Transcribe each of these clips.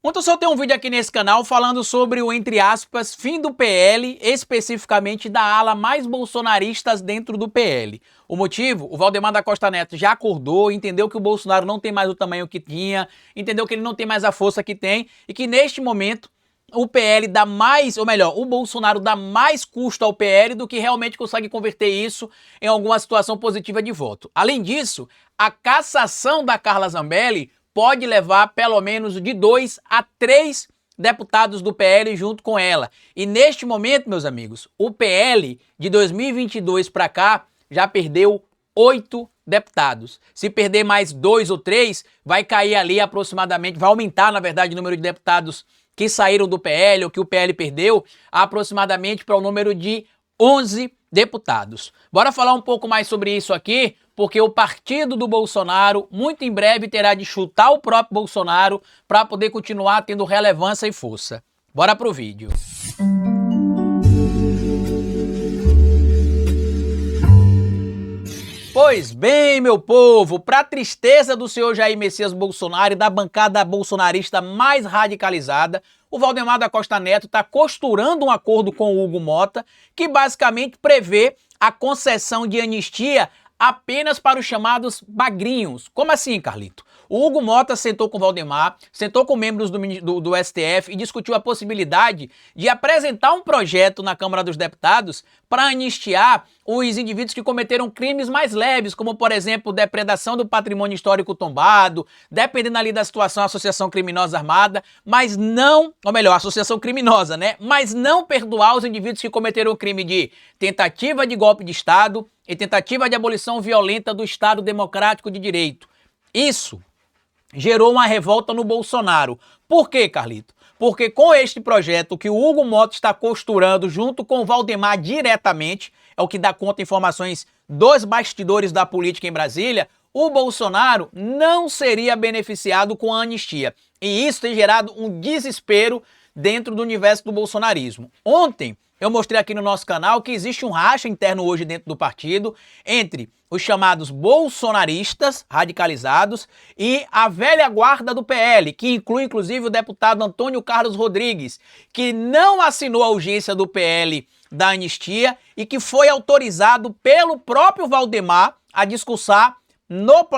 Ontem eu soltei um vídeo aqui nesse canal falando sobre o, entre aspas, fim do PL, especificamente da ala mais bolsonaristas dentro do PL. O motivo? O Valdemar da Costa Neto já acordou, entendeu que o Bolsonaro não tem mais o tamanho que tinha, entendeu que ele não tem mais a força que tem e que neste momento o PL dá mais, ou melhor, o Bolsonaro dá mais custo ao PL do que realmente consegue converter isso em alguma situação positiva de voto. Além disso, a cassação da Carla Zambelli pode levar pelo menos de 2 a 3 deputados do PL junto com ela. E neste momento, meus amigos, o PL de 2022 para cá já perdeu 8 deputados. Se perder mais 2 ou 3, vai cair ali aproximadamente, vai aumentar, na verdade, o número de deputados que saíram do PL ou que o PL perdeu, aproximadamente para o número de 11 deputados. Bora falar um pouco mais sobre isso aqui, porque o partido do Bolsonaro muito em breve terá de chutar o próprio Bolsonaro para poder continuar tendo relevância e força. Bora pro vídeo. Pois bem, meu povo, para tristeza do senhor Jair Messias Bolsonaro e da bancada bolsonarista mais radicalizada, o Valdemar da Costa Neto está costurando um acordo com o Hugo Mota, que basicamente prevê a concessão de anistia apenas para os chamados bagrinhos. Como assim, Carlito? O Hugo Mota sentou com o Valdemar, sentou com membros do STF e discutiu a possibilidade de apresentar um projeto na Câmara dos Deputados para anistiar os indivíduos que cometeram crimes mais leves, como, por exemplo, depredação do patrimônio histórico tombado, dependendo ali da situação, associação criminosa armada, mas não, ou melhor, associação criminosa, né? Mas não perdoar os indivíduos que cometeram o crime de tentativa de golpe de Estado e tentativa de abolição violenta do Estado Democrático de Direito. Isso gerou uma revolta no Bolsonaro. Por quê, Carlito? Porque com este projeto que o Hugo Mota está costurando junto com o Valdemar diretamente, é o que dá conta informações dos bastidores da política em Brasília, o Bolsonaro não seria beneficiado com a anistia. E isso tem gerado um desespero dentro do universo do bolsonarismo. Ontem eu mostrei aqui no nosso canal que existe um racha interno hoje dentro do partido entre os chamados bolsonaristas radicalizados e a velha guarda do PL, que inclui inclusive o deputado Antônio Carlos Rodrigues, que não assinou a urgência do PL da anistia e que foi autorizado pelo próprio Valdemar a discursar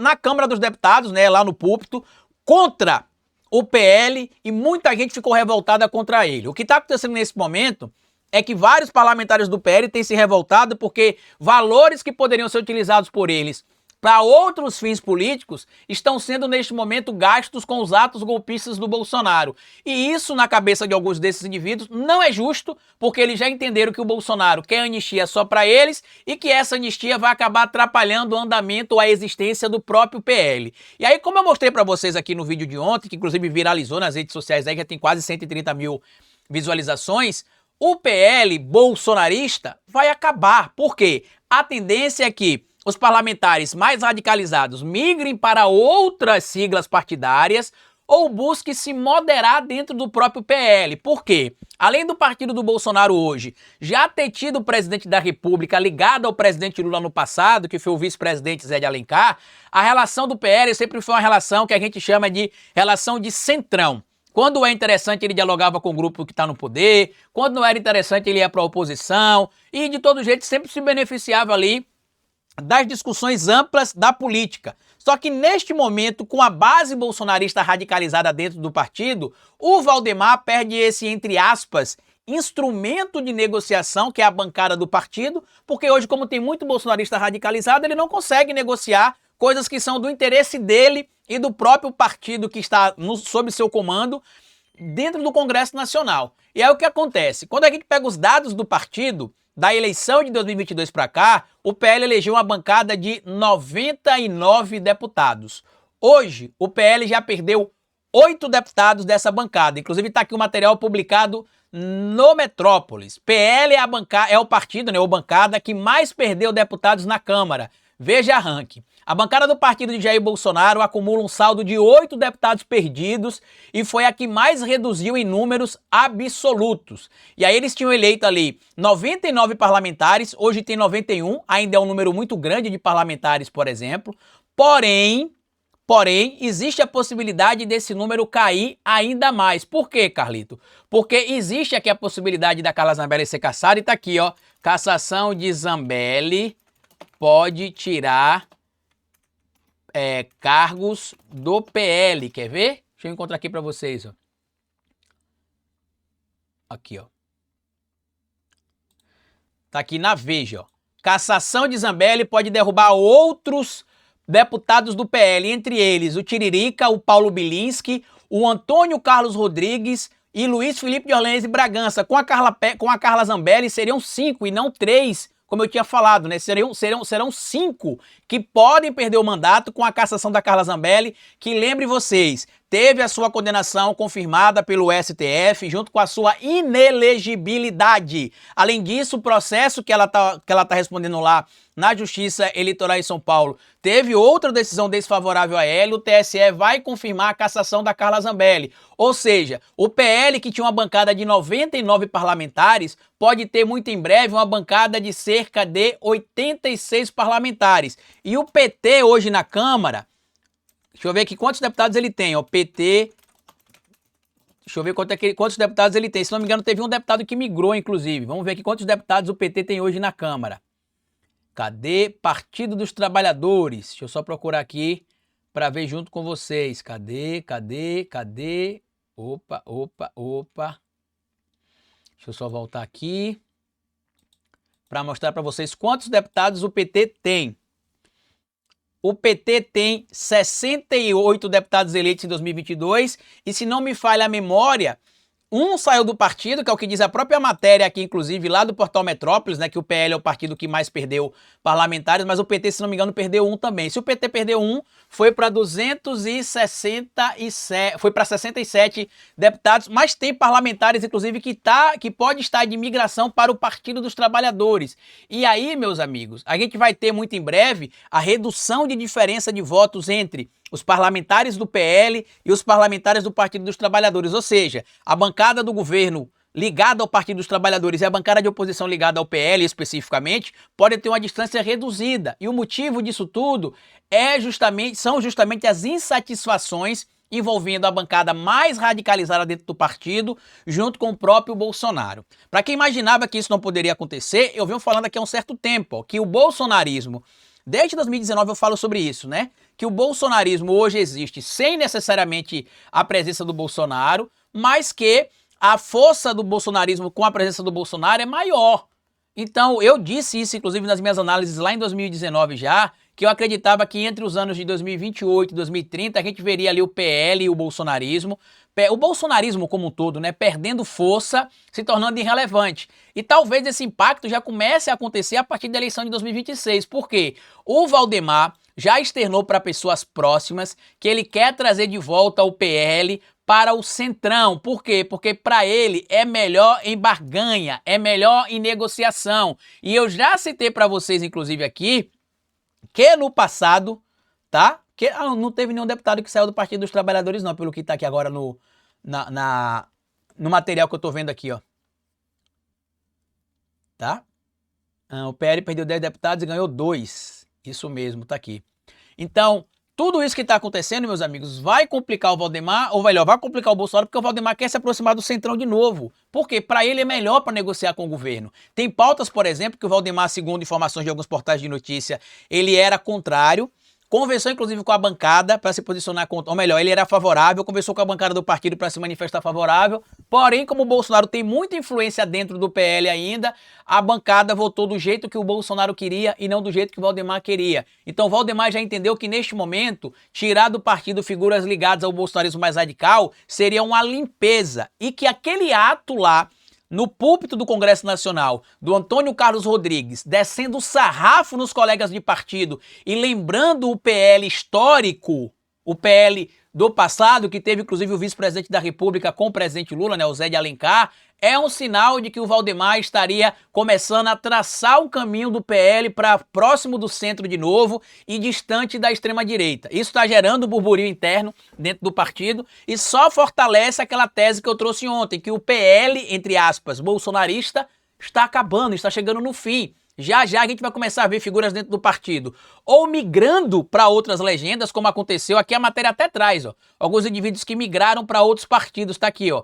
na Câmara dos Deputados, né, lá no púlpito, contra o PL, e muita gente ficou revoltada contra ele. O que está acontecendo nesse momento é que vários parlamentares do PL têm se revoltado porque valores que poderiam ser utilizados por eles para outros fins políticos estão sendo neste momento gastos com os atos golpistas do Bolsonaro. E isso, na cabeça de alguns desses indivíduos, não é justo, porque eles já entenderam que o Bolsonaro quer anistia só para eles e que essa anistia vai acabar atrapalhando o andamento ou a existência do próprio PL. E aí, como eu mostrei para vocês aqui no vídeo de ontem, que inclusive viralizou nas redes sociais, aí já tem quase 130 mil visualizações, o PL bolsonarista vai acabar. Por quê? A tendência é que os parlamentares mais radicalizados migrem para outras siglas partidárias ou busquem se moderar dentro do próprio PL. Por quê? Além do partido do Bolsonaro hoje já ter tido o presidente da República ligado ao presidente Lula no passado, que foi o vice-presidente Zé de Alencar, a relação do PL sempre foi uma relação que a gente chama de relação de centrão. Quando é interessante, ele dialogava com o grupo que está no poder. Quando não era interessante, ele ia para a oposição. E, de todo jeito, sempre se beneficiava ali das discussões amplas da política. Só que, neste momento, com a base bolsonarista radicalizada dentro do partido, o Valdemar perde esse, entre aspas, instrumento de negociação, que é a bancada do partido, porque hoje, como tem muito bolsonarista radicalizado, ele não consegue negociar coisas que são do interesse dele e do próprio partido que está sob seu comando dentro do Congresso Nacional. E aí o que acontece? Quando a gente pega os dados do partido, da eleição de 2022 para cá, o PL elegeu uma bancada de 99 deputados. Hoje, o PL já perdeu 8 deputados dessa bancada. Inclusive está aqui o material publicado no Metrópolis. PL é o partido, né, ou bancada que mais perdeu deputados na Câmara. Veja a ranking. A bancada do partido de Jair Bolsonaro acumula um saldo de 8 deputados perdidos e foi a que mais reduziu em números absolutos. E aí eles tinham eleito ali 99 parlamentares, hoje tem 91, ainda é um número muito grande de parlamentares, por exemplo. Porém, Porém, existe a possibilidade desse número cair ainda mais. Por quê, Carlito? Porque existe aqui a possibilidade da Carla Zambelli ser cassada e tá aqui, ó. Cassação de Zambelli pode tirar cargos do PL. Quer ver? Deixa eu encontrar aqui para vocês, ó. Aqui, ó. Tá aqui na Veja, ó. Cassação de Zambelli pode derrubar outros deputados do PL, entre eles o Tiririca, o Paulo Bilinski, o Antônio Carlos Rodrigues e Luiz Felipe de Orleans e Bragança. Com a Carla Zambelli seriam 5 e não 3, como eu tinha falado, né? Serão 5 que podem perder o mandato com a cassação da Carla Zambelli, que, lembre vocês, teve a sua condenação confirmada pelo STF, junto com a sua inelegibilidade. Além disso, o processo que ela tá respondendo lá na Justiça Eleitoral em São Paulo teve outra decisão desfavorável a ela, o TSE vai confirmar a cassação da Carla Zambelli. Ou seja, o PL, que tinha uma bancada de 99 parlamentares, pode ter muito em breve uma bancada de cerca de 86 parlamentares. E o PT hoje na Câmara, deixa eu ver aqui quantos deputados ele tem, ó, PT, deixa eu ver quantos deputados ele tem, se não me engano teve um deputado que migrou inclusive, vamos ver aqui quantos deputados o PT tem hoje na Câmara. Cadê? Partido dos Trabalhadores, deixa eu só procurar aqui para ver junto com vocês, cadê, opa, deixa eu só voltar aqui para mostrar para vocês quantos deputados o PT tem. O PT tem 68 deputados eleitos em 2022 e, se não me falha a memória, um saiu do partido, que é o que diz a própria matéria aqui, inclusive, lá do Portal Metrópolis, né, que o PL é o partido que mais perdeu parlamentares, mas o PT, se não me engano, perdeu um também. Se o PT perdeu um, foi para 67 deputados, mas tem parlamentares, inclusive, que pode estar de migração para o Partido dos Trabalhadores. E aí, meus amigos, a gente vai ter muito em breve a redução de diferença de votos entre os parlamentares do PL e os parlamentares do Partido dos Trabalhadores, ou seja, a bancada do governo ligada ao Partido dos Trabalhadores e a bancada de oposição ligada ao PL especificamente, podem ter uma distância reduzida. E o motivo disso tudo são justamente as insatisfações envolvendo a bancada mais radicalizada dentro do partido, junto com o próprio Bolsonaro. Para quem imaginava que isso não poderia acontecer, eu venho falando aqui há um certo tempo, ó, que o bolsonarismo, desde 2019 eu falo sobre isso, né? Que o bolsonarismo hoje existe sem necessariamente a presença do Bolsonaro, mas que a força do bolsonarismo com a presença do Bolsonaro é maior. Então, eu disse isso, inclusive, nas minhas análises lá em 2019 já, que eu acreditava que entre os anos de 2028 e 2030 a gente veria ali o PL e o bolsonarismo como um todo, né, perdendo força, se tornando irrelevante. E talvez esse impacto já comece a acontecer a partir da eleição de 2026. Por quê? O Valdemar já externou para pessoas próximas que ele quer trazer de volta o PL para o Centrão. Por quê? Porque para ele é melhor em barganha, é melhor em negociação. E eu já citei para vocês, inclusive aqui, que no passado, tá? Que não teve nenhum deputado que saiu do Partido dos Trabalhadores, não, pelo que tá aqui agora no material que eu tô vendo aqui, ó. Tá? O PL perdeu 10 deputados e ganhou 2. Isso mesmo, tá aqui. Então, tudo isso que está acontecendo, meus amigos, vai complicar o Valdemar, ou melhor, vai complicar o Bolsonaro, porque o Valdemar quer se aproximar do Centrão de novo. Por quê? Para ele é melhor para negociar com o governo. Tem pautas, por exemplo, que o Valdemar, segundo informações de alguns portais de notícia, ele era contrário. Conversou, inclusive, com a bancada para se posicionar contra, ou melhor, ele era favorável, conversou com a bancada do partido para se manifestar favorável, porém, como o Bolsonaro tem muita influência dentro do PL ainda, a bancada votou do jeito que o Bolsonaro queria e não do jeito que o Valdemar queria. Então, o Valdemar já entendeu que, neste momento, tirar do partido figuras ligadas ao bolsonarismo mais radical seria uma limpeza e que aquele ato lá, no púlpito do Congresso Nacional, do Antônio Carlos Rodrigues, descendo o sarrafo nos colegas de partido e lembrando o PL histórico, o PL do passado, que teve inclusive o vice-presidente da República com o presidente Lula, né, o Zé de Alencar, é um sinal de que o Valdemar estaria começando a traçar o caminho do PL para próximo do centro de novo e distante da extrema-direita. Isso está gerando um burburinho interno dentro do partido e só fortalece aquela tese que eu trouxe ontem, que o PL, entre aspas, bolsonarista, está acabando, está chegando no fim. Já já a gente vai começar a ver figuras dentro do partido ou migrando para outras legendas, como aconteceu aqui, a matéria até traz, ó. Alguns indivíduos que migraram para outros partidos, tá aqui, ó.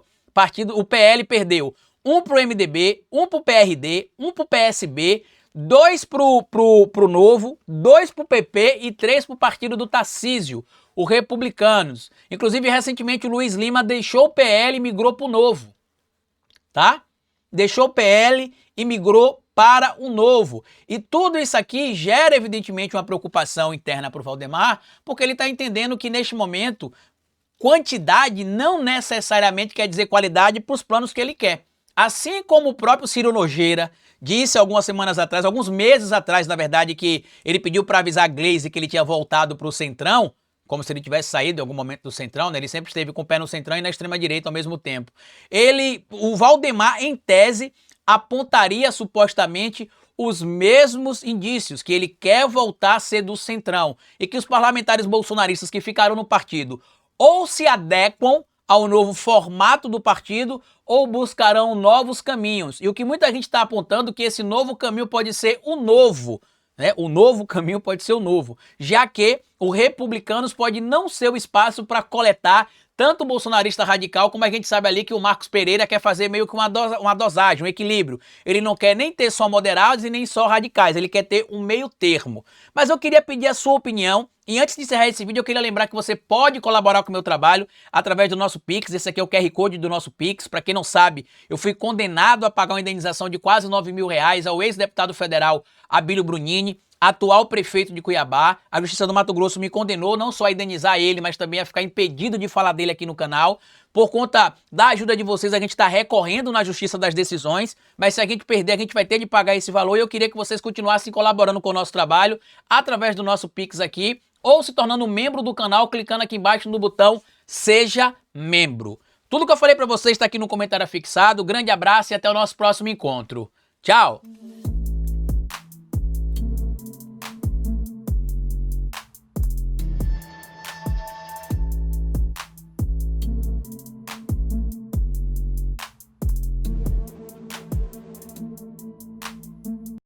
O PL perdeu um pro MDB, um pro PRD, um pro PSB, 2 pro Novo, 2 pro PP e 3 pro partido do Tarcísio, o Republicanos. Inclusive, recentemente o Luiz Lima deixou o PL e migrou pro Novo, tá? Deixou o PL e migrou para o Novo. E tudo isso aqui gera, evidentemente, uma preocupação interna para o Valdemar, porque ele está entendendo que, neste momento, quantidade não necessariamente quer dizer qualidade para os planos que ele quer. Assim como o próprio Ciro Nogueira disse algumas semanas atrás, alguns meses atrás, na verdade, que ele pediu para avisar a Gleisi que ele tinha voltado para o Centrão, como se ele tivesse saído em algum momento do Centrão, né? Ele sempre esteve com o pé no Centrão e na extrema-direita ao mesmo tempo. O Valdemar, em tese, apontaria supostamente os mesmos indícios, que ele quer voltar a ser do Centrão e que os parlamentares bolsonaristas que ficaram no partido ou se adequam ao novo formato do partido ou buscarão novos caminhos. E o que muita gente está apontando é que esse novo caminho pode ser o novo, né? O novo caminho pode ser o novo, já que o Republicanos pode não ser o espaço para coletar tanto o bolsonarista radical, como a gente sabe ali que o Marcos Pereira quer fazer meio que uma dosagem, um equilíbrio. Ele não quer nem ter só moderados e nem só radicais, ele quer ter um meio termo. Mas eu queria pedir a sua opinião, e antes de encerrar esse vídeo eu queria lembrar que você pode colaborar com o meu trabalho através do nosso Pix. Esse aqui é o QR Code do nosso Pix. Para quem não sabe, eu fui condenado a pagar uma indenização de quase R$9 mil ao ex-deputado federal Abílio Brunini, atual prefeito de Cuiabá. A Justiça do Mato Grosso me condenou não só a indenizar ele, mas também a ficar impedido de falar dele aqui no canal. Por conta da ajuda de vocês, a gente está recorrendo na Justiça das decisões, mas se a gente perder, a gente vai ter de pagar esse valor, e eu queria que vocês continuassem colaborando com o nosso trabalho através do nosso Pix aqui, ou se tornando membro do canal, clicando aqui embaixo no botão Seja Membro. Tudo que eu falei para vocês está aqui no comentário fixado. Grande abraço e até o nosso próximo encontro. Tchau!